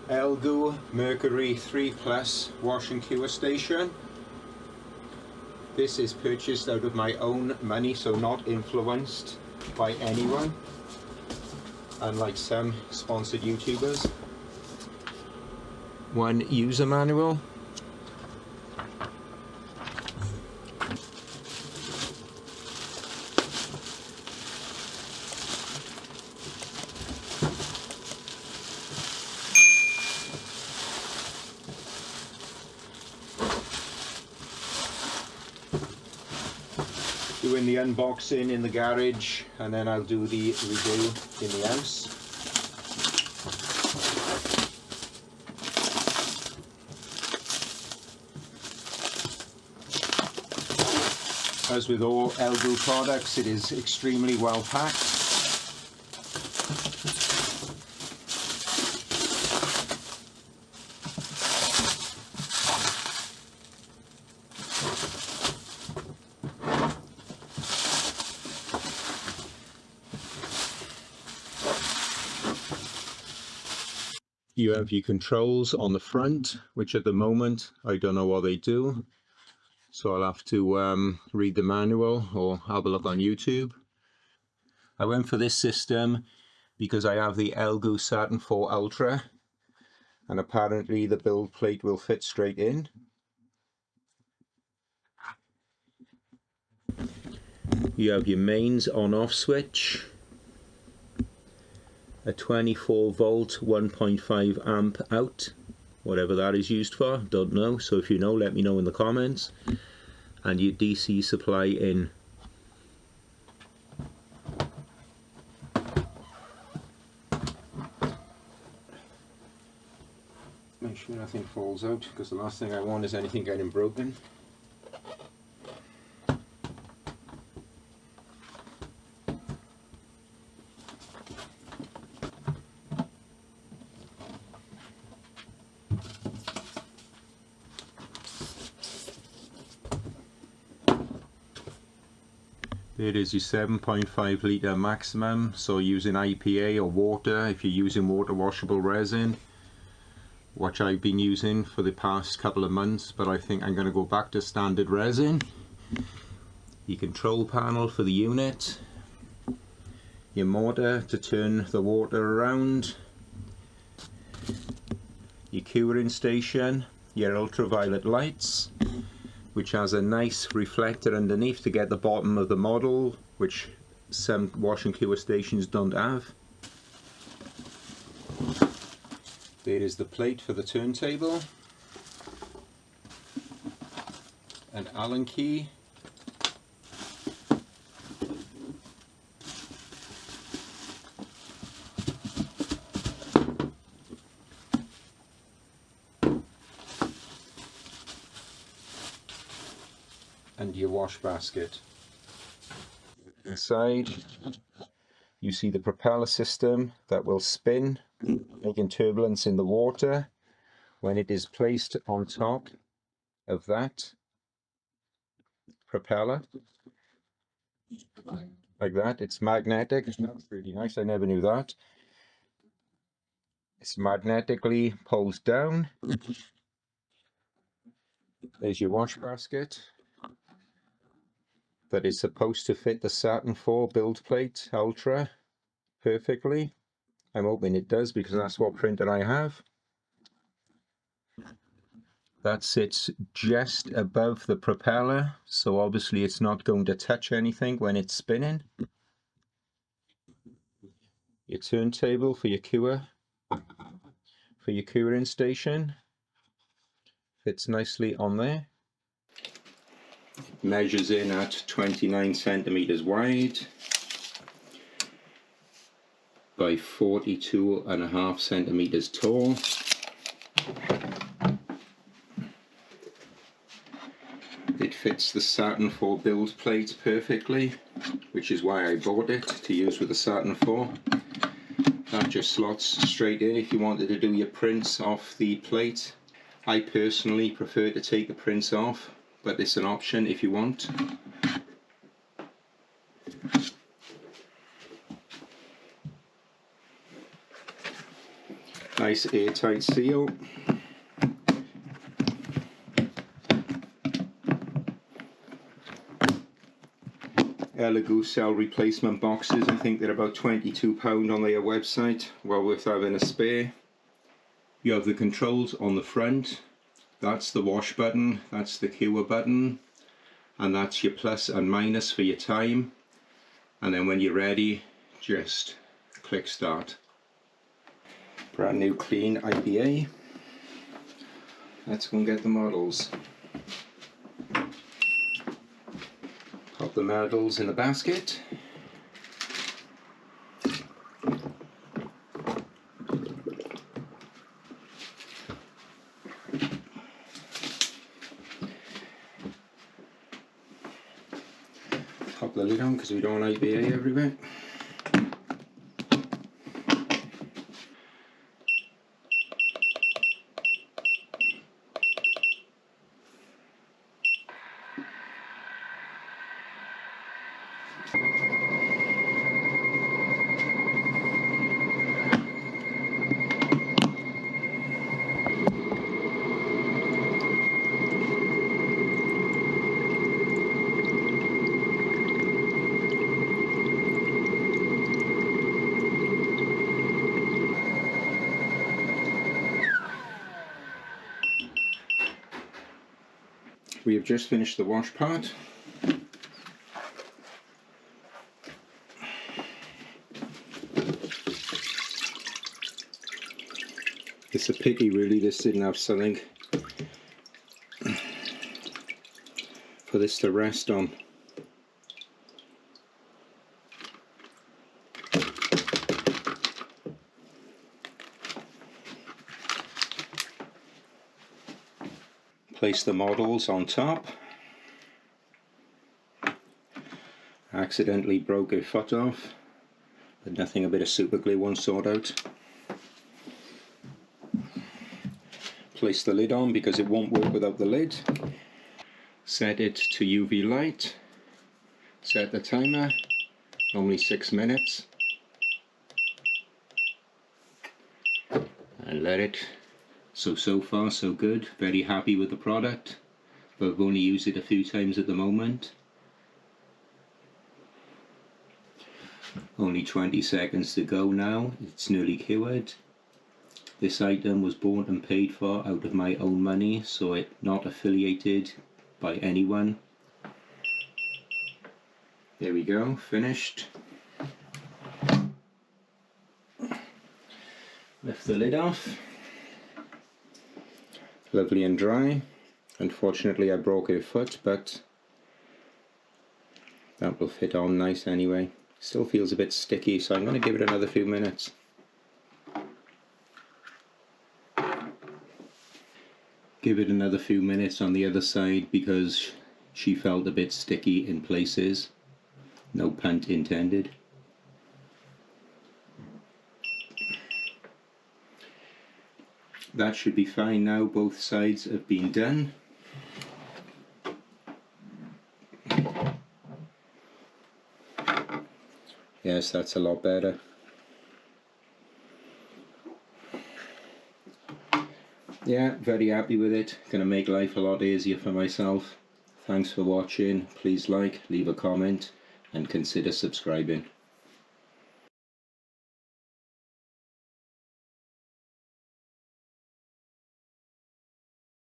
Elegoo Mercury 3 Plus wash and cure station. This is purchased out of my own money, so not influenced by anyone, unlike some sponsored YouTubers. One user manual. Doing the unboxing in the garage, and then I'll do the review in the house. As with all Elegoo products, it is extremely well packed. You have your controls on the front, which at the moment I don't know what they do, so I'll have to read the manual or have a look on YouTube. I went for this system because I have the Elegoo Saturn 4 Ultra, and apparently the build plate will fit straight in. You have your mains on-off switch, a 24 volt 1.5 amp out, whatever that is used for, don't know, so if you know, let me know in the comments, and your DC supply in. Make sure nothing falls out, because the last thing I want is anything getting broken. It is your 7.5 litre maximum, so using IPA or water, if you're using water washable resin, which I've been using for the past couple of months, but I think I'm going to go back to standard resin. Your control panel for the unit, your motor to turn the water around, your curing station, your ultraviolet lights, which has a nice reflector underneath to get the bottom of the model, which some wash and cure stations don't have. There is the plate for the turntable, an Allen key, and your wash basket. Inside you see the propeller system that will spin, making turbulence in the water when it is placed on top of that propeller, like that. It's magnetic. That's really nice, I never knew that. It's magnetically pulls down. There's your wash basket that is supposed to fit the Saturn 4 build plate Ultra perfectly. I'm hoping it does, because that's what printer I have. That sits just above the propeller, so obviously it's not going to touch anything when it's spinning. Your turntable for your cure, for your curing station, fits nicely on there. Measures in at 29 centimeters wide by 42.5 centimeters tall. It fits the Saturn 4 build plate perfectly, which is why I bought it to use with the Saturn 4. That just slots straight in if you wanted to do your prints off the plate. I personally prefer to take the prints off, but it's an option if you want. Nice airtight seal. Elegoo sell replacement boxes. I think they're about £22 on their website. Well worth having a spare. You have the controls on the front. That's the wash button, that's the cure button, and that's your plus and minus for your time. And then when you're ready, just click start. Brand new clean IPA. Let's go and get the models. Pop the models in the basket. Pop the lid on because we don't want IPA everywhere. We have just finished the wash part. It's a pity really this didn't have something for this to rest on. Place the models on top. Accidentally broke a foot off, but nothing a bit of super glue won't sort out. Place the lid on because it won't work without the lid. Set it to UV light. Set the timer, only 6 minutes. And let it. So far so good, very happy with the product, but I've only used it a few times at the moment. Only 20 seconds to go now, it's nearly cured. This item was bought and paid for out of my own money, so it's not affiliated by anyone. There we go, finished. Lift the lid off. Lovely and dry. Unfortunately I broke a foot, but that will fit on nice anyway. Still feels a bit sticky, so I'm going to give it another few minutes. Give it another few minutes on the other side because she felt a bit sticky in places. No pun intended. That should be fine now, both sides have been done. Yes, that's a lot better. Yeah, very happy with it. Gonna make life a lot easier for myself. Thanks for watching. Please like, leave a comment and consider subscribing.